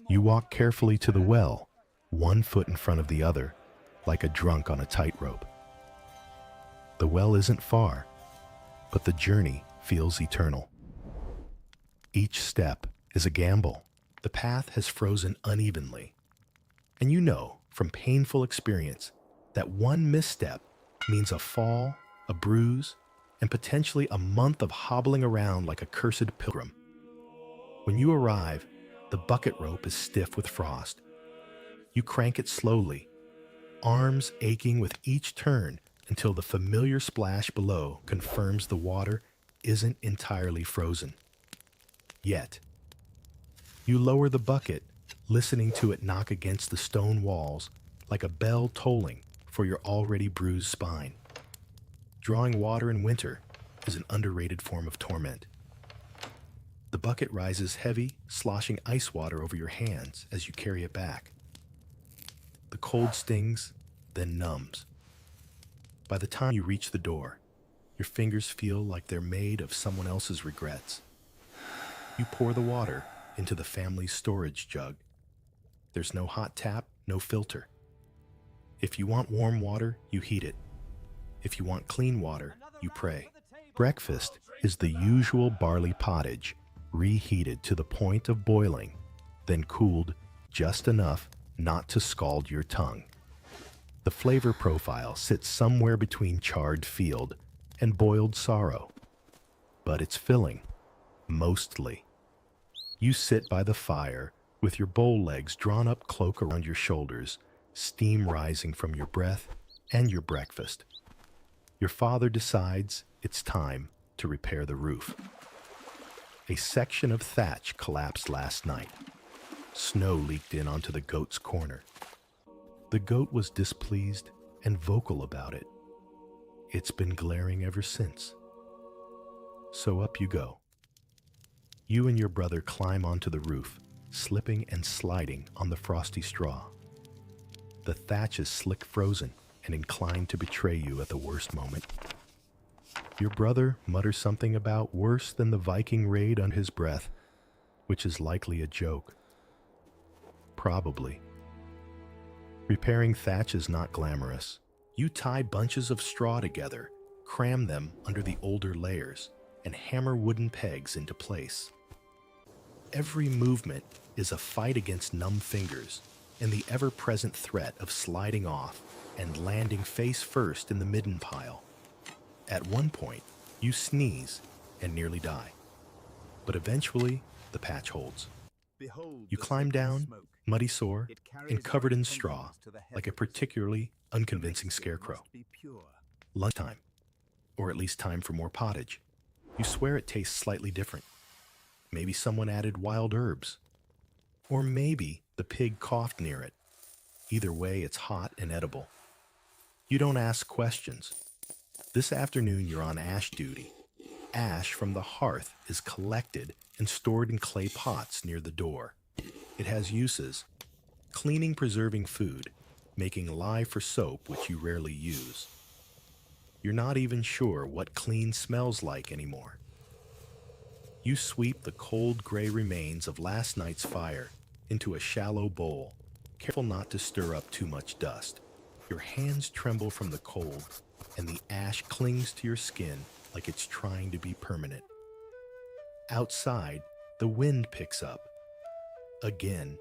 You walk carefully to the well, one foot in front of the other, like a drunk on a tightrope. The well isn't far, but the journey feels eternal. Each step is a gamble. The path has frozen unevenly. And you know from painful experience that one misstep means a fall, a bruise, and potentially a month of hobbling around like a cursed pilgrim. When you arrive, the bucket rope is stiff with frost. You crank it slowly, arms aching with each turn until the familiar splash below confirms the water isn't entirely frozen. Yet, you lower the bucket, listening to it knock against the stone walls like a bell tolling for your already bruised spine. Drawing water in winter is an underrated form of torment. The bucket rises heavy, sloshing ice water over your hands as you carry it back. The cold stings, then numbs. By the time you reach the door, your fingers feel like they're made of someone else's regrets. You pour the water into the family's storage jug. There's no hot tap, no filter. If you want warm water, you heat it. If you want clean water, you pray. Breakfast is the usual barley pottage, reheated to the point of boiling, then cooled just enough not to scald your tongue. The flavor profile sits somewhere between charred field and boiled sorrow, but it's filling, mostly. You sit by the fire with your bow legs drawn up, cloak around your shoulders, steam rising from your breath and your breakfast. Your father decides it's time to repair the roof. A section of thatch collapsed last night. Snow leaked in onto the goat's corner. The goat was displeased and vocal about it. It's been glaring ever since. So up you go. You and your brother climb onto the roof, slipping and sliding on the frosty straw. The thatch is slick frozen and inclined to betray you at the worst moment. Your brother mutters something about worse than the Viking raid on his breath, which is likely a joke. Probably. Repairing thatch is not glamorous. You tie bunches of straw together, cram them under the older layers, and hammer wooden pegs into place. Every movement is a fight against numb fingers and the ever-present threat of sliding off and landing face first in the midden pile. At one point, you sneeze and nearly die. But eventually, the patch holds. You climb down, muddy sore, and covered in straw, like a particularly unconvincing scarecrow. Lunchtime, or at least time for more pottage. You swear it tastes slightly different. Maybe someone added wild herbs. Or maybe the pig coughed near it. Either way, it's hot and edible. You don't ask questions. This afternoon, you're on ash duty. Ash from the hearth is collected and stored in clay pots near the door. It has uses: cleaning, preserving food, making lye for soap, which you rarely use. You're not even sure what clean smells like anymore. You sweep the cold gray remains of last night's fire into a shallow bowl, careful not to stir up too much dust. Your hands tremble from the cold, and the ash clings to your skin like it's trying to be permanent. Outside, the wind picks up. Again.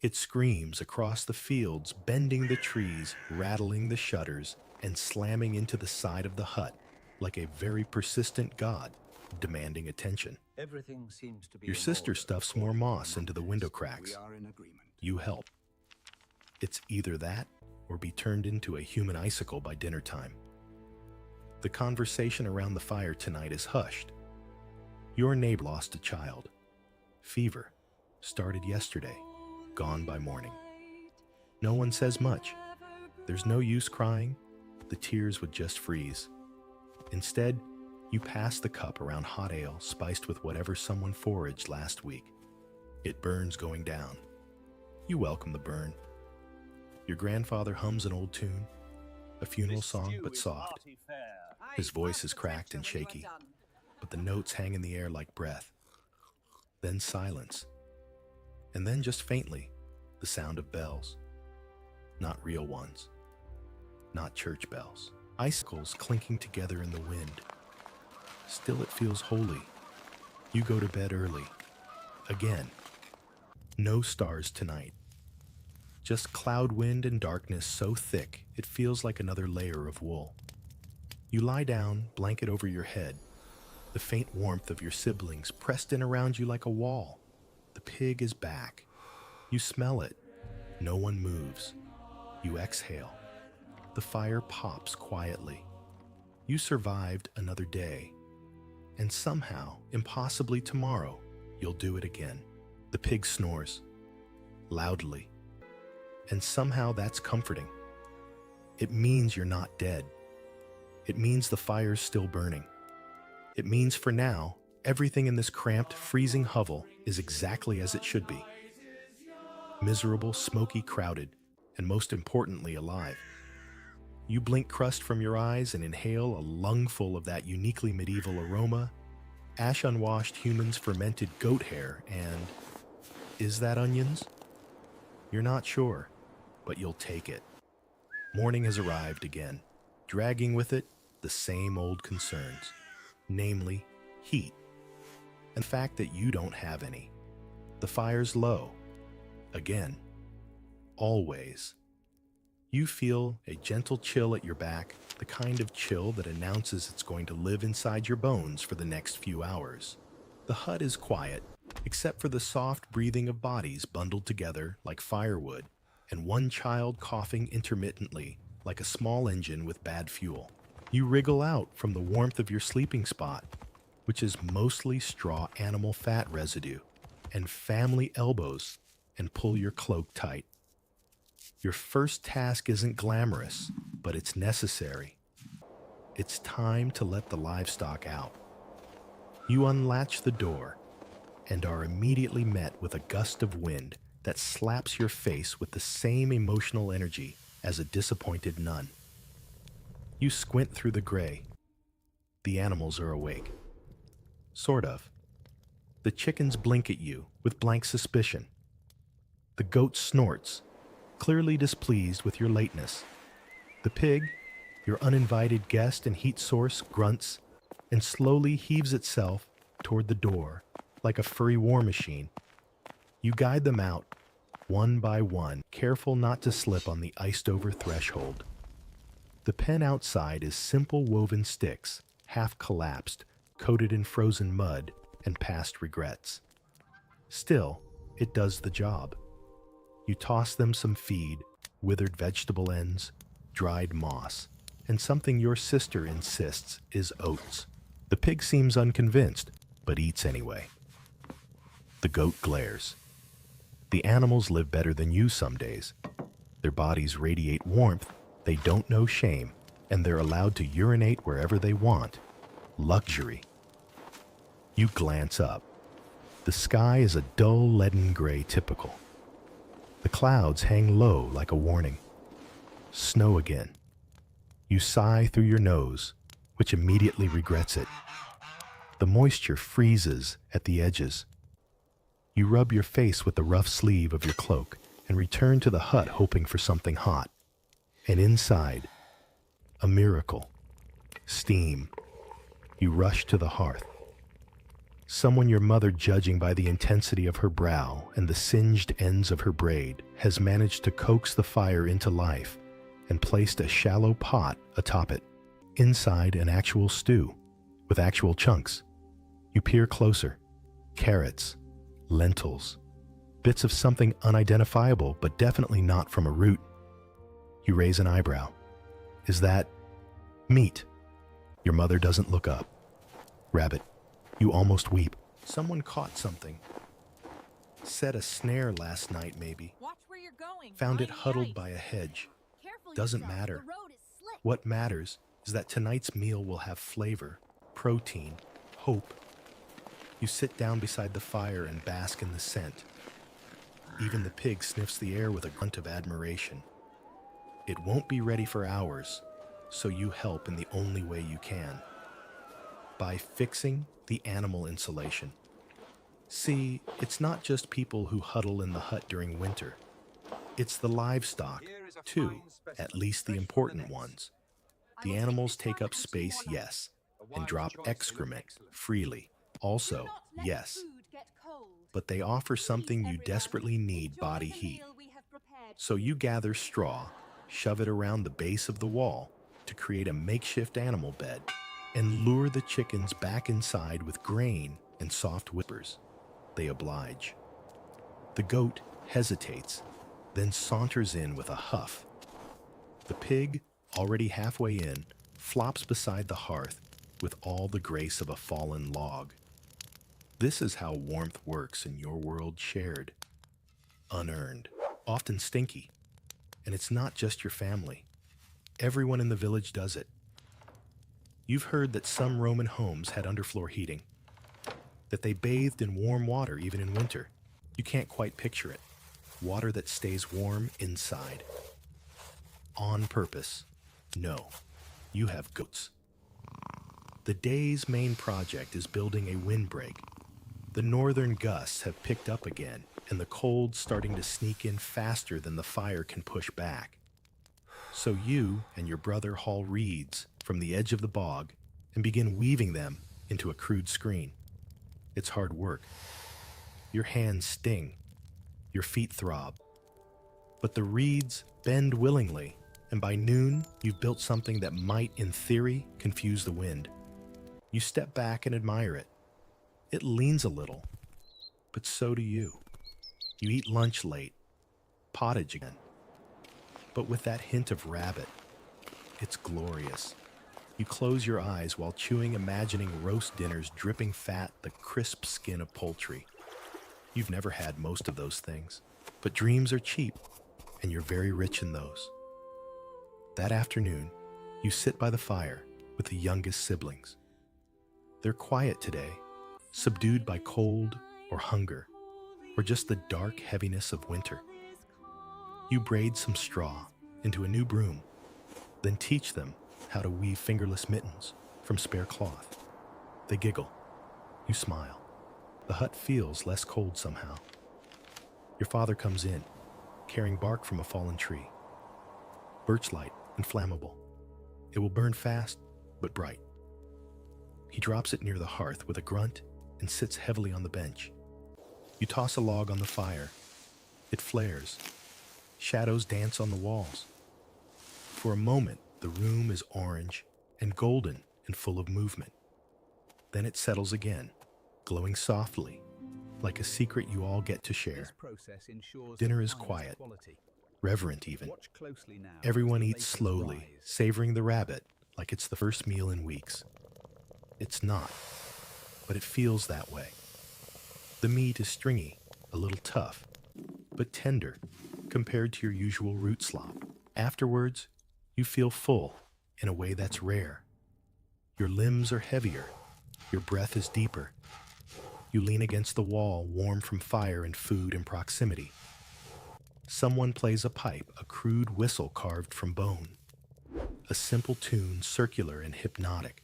It screams across the fields, bending the trees, rattling the shutters, and slamming into the side of the hut like a very persistent god demanding attention. Everything seems to be Your sister stuffs more moss into the window cracks. You help. It's either that or be turned into a human icicle by dinner time. The conversation around the fire tonight is hushed. Your neighbor lost a child. Fever. Started yesterday. Gone by morning. No one says much. There's no use crying. The tears would just freeze. Instead, you pass the cup around hot ale spiced with whatever someone foraged last week. It burns going down. You welcome the burn. Your grandfather hums an old tune, a funeral song but soft. His voice is cracked and shaky, but the notes hang in the air like breath. Then silence. And then just faintly, the sound of bells. Not real ones. Not church bells. Icicles clinking together in the wind. Still it feels holy. You go to bed early. Again. No stars tonight. Just cloud wind and darkness so thick it feels like another layer of wool. You lie down, blanket over your head. The faint warmth of your siblings pressed in around you like a wall. The pig is back. You smell it. No one moves. You exhale. The fire pops quietly. You survived another day. And somehow, impossibly tomorrow, you'll do it again. The pig snores. Loudly. And somehow that's comforting. It means you're not dead. It means the fire's still burning. It means for now, everything in this cramped, freezing hovel is exactly as it should be. Miserable, smoky, crowded, and most importantly, alive. You blink crust from your eyes and inhale a lungful of that uniquely medieval aroma, ash-unwashed humans' fermented goat hair, and... is that onions? You're not sure, but you'll take it. Morning has arrived again, dragging with it the same old concerns, namely, heat, and the fact that you don't have any. The fire's low. Again. Always. You feel a gentle chill at your back, the kind of chill that announces it's going to live inside your bones for the next few hours. The hut is quiet, except for the soft breathing of bodies bundled together like firewood, and one child coughing intermittently like a small engine with bad fuel. You wriggle out from the warmth of your sleeping spot, which is mostly straw animal fat residue, and family elbows, and pull your cloak tight. Your first task isn't glamorous, but it's necessary. It's time to let the livestock out. You unlatch the door and are immediately met with a gust of wind that slaps your face with the same emotional energy as a disappointed nun. You squint through the gray. The animals are awake. Sort of. The chickens blink at you with blank suspicion. The goat snorts, clearly displeased with your lateness. The pig, your uninvited guest and heat source, grunts and slowly heaves itself toward the door like a furry war machine. You guide them out, one by one, careful not to slip on the iced-over threshold. The pen outside is simple woven sticks, half collapsed, coated in frozen mud and past regrets. Still, it does the job. You toss them some feed, withered vegetable ends, dried moss, and something your sister insists is oats. The pig seems unconvinced, but eats anyway. The goat glares. The animals live better than you some days. Their bodies radiate warmth, they don't know shame, and they're allowed to urinate wherever they want. Luxury. You glance up. The sky is a dull leaden gray typical. The clouds hang low like a warning. Snow again. You sigh through your nose, which immediately regrets it. The moisture freezes at the edges. You rub your face with the rough sleeve of your cloak and return to the hut hoping for something hot. And inside, a miracle. Steam. You rush to the hearth. Someone your mother, judging by the intensity of her brow and the singed ends of her braid, has managed to coax the fire into life and placed a shallow pot atop it. Inside, an actual stew with actual chunks. You peer closer. Carrots, lentils, bits of something unidentifiable, but definitely not from a root. You raise an eyebrow. Is that meat? Your mother doesn't look up. Rabbit. You almost weep. Someone caught something. Set a snare last night, maybe. Watch where you're going. Found it Mighty huddled ice. by a hedge. Careful Doesn't yourself. matter. The road is slick. What matters is that tonight's meal will have flavor, protein, hope. You sit down beside the fire and bask in the scent. Even the pig sniffs the air with a grunt of admiration. It won't be ready for hours, so you help in the only way you can. By fixing the animal insulation. See, it's not just people who huddle in the hut during winter. It's the livestock, too, at least the important ones. The animals take up space, yes, and drop excrement freely. Also, yes, but they offer something you desperately need: body heat. So you gather straw, shove it around the base of the wall to create a makeshift animal bed, and lure the chickens back inside with grain and soft whispers. They oblige. The goat hesitates, then saunters in with a huff. The pig, already halfway in, flops beside the hearth with all the grace of a fallen log. This is how warmth works in your world shared. Unearned, often stinky. And it's not just your family. Everyone in the village does it. You've heard that some Roman homes had underfloor heating, that they bathed in warm water even in winter. You can't quite picture it. Water that stays warm inside. On purpose. No, you have goats. The day's main project is building a windbreak. The northern gusts have picked up again, and the cold's starting to sneak in faster than the fire can push back. So you and your brother haul reeds from the edge of the bog and begin weaving them into a crude screen. It's hard work. Your hands sting. Your feet throb. But the reeds bend willingly, and by noon, you've built something that might, in theory, confuse the wind. You step back and admire it. It leans a little, but so do you. You eat lunch late, pottage again, but with that hint of rabbit. It's glorious. You close your eyes while chewing, imagining roast dinners dripping fat, the crisp skin of poultry. You've never had most of those things, but dreams are cheap, and you're very rich in those. That afternoon, you sit by the fire with the youngest siblings. They're quiet today, subdued by cold or hunger, or just the dark heaviness of winter. You braid some straw into a new broom, then teach them how to weave fingerless mittens from spare cloth. They giggle. You smile. The hut feels less cold somehow. Your father comes in, carrying bark from a fallen tree. Birchlight and flammable. It will burn fast, but bright. He drops it near the hearth with a grunt and sits heavily on the bench. You toss a log on the fire. It flares. Shadows dance on the walls. For a moment, the room is orange and golden and full of movement. Then it settles again, glowing softly, like a secret you all get to share. Dinner is quiet, reverent even. Everyone eats slowly, savoring the rabbit like it's the first meal in weeks. It's not, but it feels that way. The meat is stringy, a little tough, but tender compared to your usual root slop. Afterwards, you feel full in a way that's rare. Your limbs are heavier, your breath is deeper. You lean against the wall, warm from fire and food and proximity. Someone plays a pipe, a crude whistle carved from bone. A simple tune, circular and hypnotic.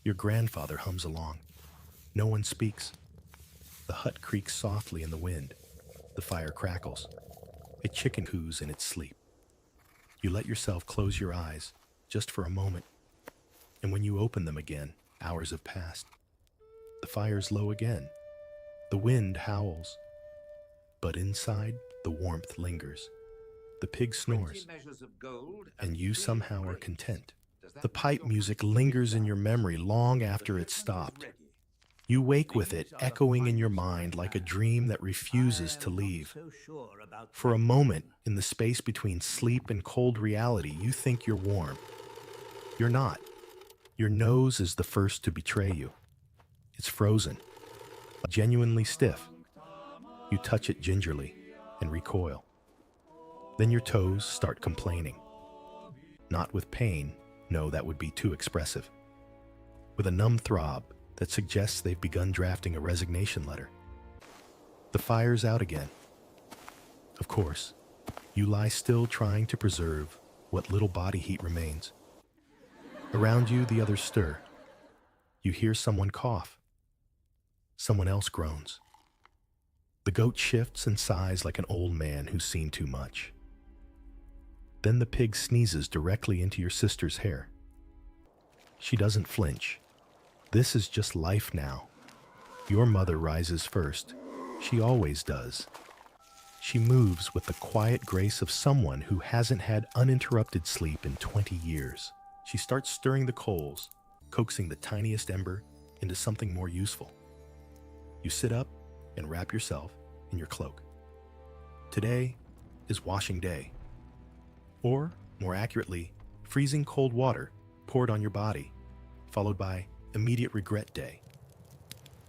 Your grandfather hums along. No one speaks. The hut creaks softly in the wind. The fire crackles. A chicken coos in its sleep. You let yourself close your eyes, just for a moment. And when you open them again, hours have passed. The fire's low again. The wind howls. But inside, the warmth lingers. The pig snores. And you somehow are content. The pipe music lingers in your memory long after it's stopped. You wake with it echoing in your mind like a dream that refuses to leave. For a moment, in the space between sleep and cold reality, you think you're warm. You're not. Your nose is the first to betray you. It's frozen, genuinely stiff. You touch it gingerly and recoil. Then your toes start complaining. Not with pain, no, that would be too expressive. With a numb throb that suggests they've begun drafting a resignation letter. The fire's out again. Of course, you lie still trying to preserve what little body heat remains. Around you, the others stir. You hear someone cough. Someone else groans. The goat shifts and sighs like an old man who's seen too much. Then the pig sneezes directly into your sister's hair. She doesn't flinch. This is just life now. Your mother rises first. She always does. She moves with the quiet grace of someone who hasn't had uninterrupted sleep in 20 years. She starts stirring the coals, coaxing the tiniest ember into something more useful. You sit up and wrap yourself in your cloak. Today is washing day. Or, more accurately, freezing cold water poured on your body, followed by immediate regret day.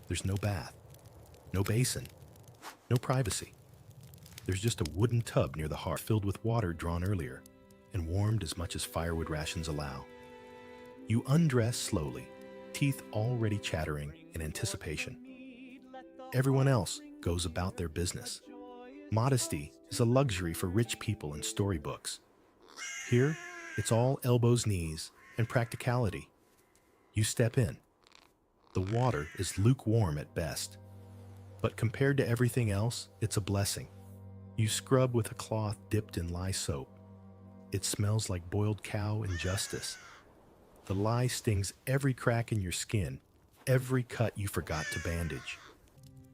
There's no bath, no basin, no privacy. There's just a wooden tub near the hearth filled with water drawn earlier and warmed as much as firewood rations allow. You undress slowly, teeth already chattering in anticipation. Everyone else goes about their business. Modesty is a luxury for rich people in storybooks. Here, it's all elbows, knees, and practicality. You step in. The water is lukewarm at best, but compared to everything else, it's a blessing. You scrub with a cloth dipped in lye soap. It smells like boiled cow and justice. The lye stings every crack in your skin, every cut you forgot to bandage.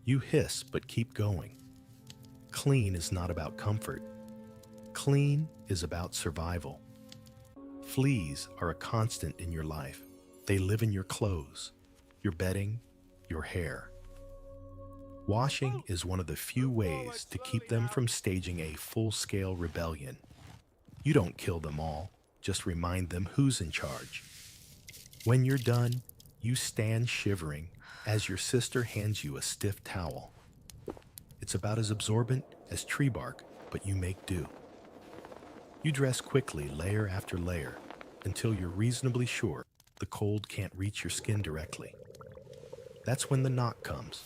You hiss but keep going. Clean is not about comfort. Clean is about survival. Fleas are a constant in your life. They live in your clothes, your bedding, your hair. Washing is one of the few ways to keep them from staging a full-scale rebellion. You don't kill them all, just remind them who's in charge. When you're done, you stand shivering as your sister hands you a stiff towel. It's about as absorbent as tree bark, but you make do. You dress quickly, layer after layer, until you're reasonably sure the cold can't reach your skin directly. That's when the knock comes.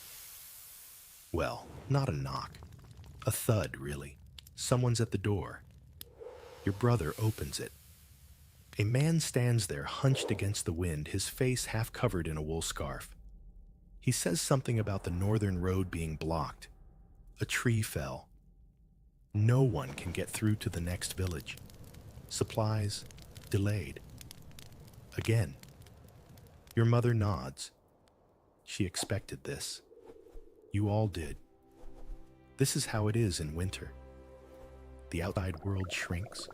Well, not a knock. A thud, really. Someone's at the door. Your brother opens it. A man stands there hunched against the wind, his face half covered in a wool scarf. He says something about the northern road being blocked. A tree fell. No one can get through to the next village. Supplies delayed. Again. Your mother nods. She expected this. You all did. This is how it is in winter. The outside world shrinks.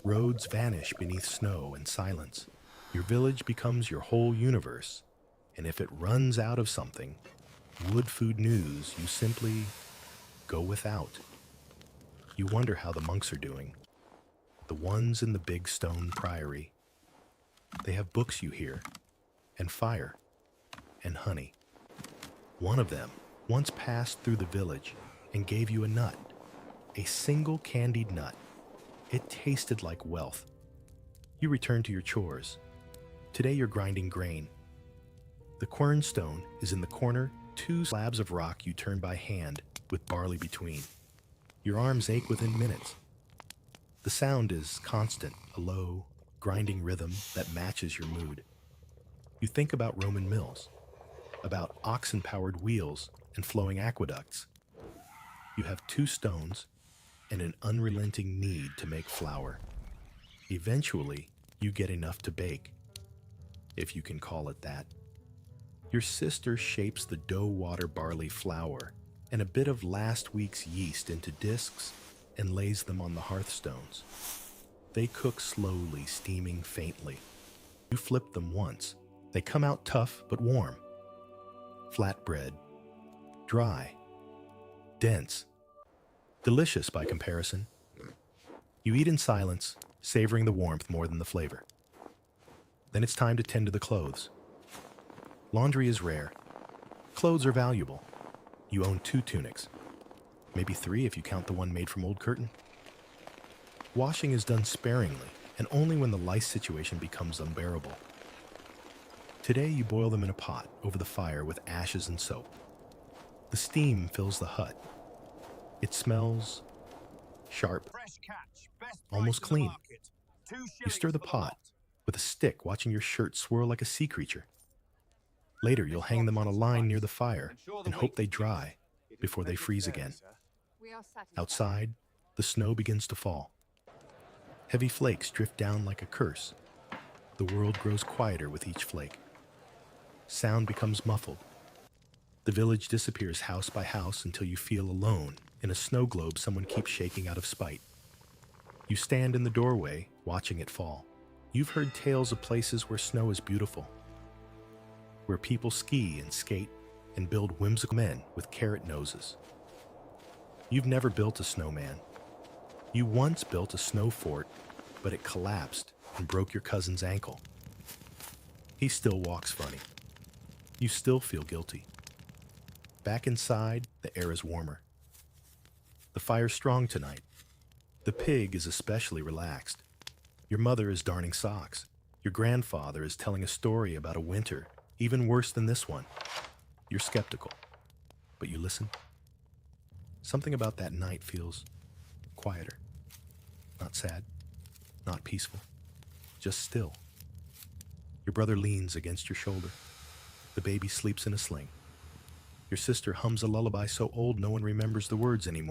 Roads vanish beneath snow and silence. Your village becomes your whole universe. And if it runs out of something, wood food news, you simply go without. You wonder how the monks are doing. The ones in the big stone priory. They have books, you hear, and fire, and honey. One of them once passed through the village and gave you a nut, a single candied nut. It tasted like wealth. You return to your chores. Today you're grinding grain. The quernstone is in the corner, 2 slabs of rock you turn by hand with barley between. Your arms ache within minutes. The sound is constant, a low, grinding rhythm that matches your mood. You think about Roman mills, about oxen-powered wheels and flowing aqueducts. You have 2 stones and an unrelenting need to make flour. Eventually, you get enough to bake, if you can call it that. Your sister shapes the dough water barley flour and a bit of last week's yeast into discs and lays them on the hearthstones. They cook slowly, steaming faintly. You flip them once. They come out tough but warm. Flatbread. Dry. Dense. Delicious by comparison. You eat in silence, savoring the warmth more than the flavor. Then it's time to tend to the clothes. Laundry is rare. Clothes are valuable. You own 2 tunics. Maybe 3 if you count the one made from old curtain. Washing is done sparingly, and only when the lice situation becomes unbearable. Today you boil them in a pot over the fire with ashes and soap. The steam fills the hut. It smells sharp, almost clean. You stir the pot with a stick, watching your shirt swirl like a sea creature. Later, you'll hang them on a line near the fire and hope they dry before they freeze again. Outside, the snow begins to fall. Heavy flakes drift down like a curse. The world grows quieter with each flake. Sound becomes muffled. The village disappears house by house until you feel alone in a snow globe someone keeps shaking out of spite. You stand in the doorway, watching it fall. You've heard tales of places where snow is beautiful, where people ski and skate and build whimsical men with carrot noses. You've never built a snowman. You once built a snow fort, but it collapsed and broke your cousin's ankle. He still walks funny. You still feel guilty. Back inside, the air is warmer. The fire's strong tonight. The pig is especially relaxed. Your mother is darning socks. Your grandfather is telling a story about a winter even worse than this one. You're skeptical, but you listen. Something about that night feels quieter. Not sad, not peaceful, just still. Your brother leans against your shoulder. The baby sleeps in a sling. Your sister hums a lullaby so old no one remembers the words anymore.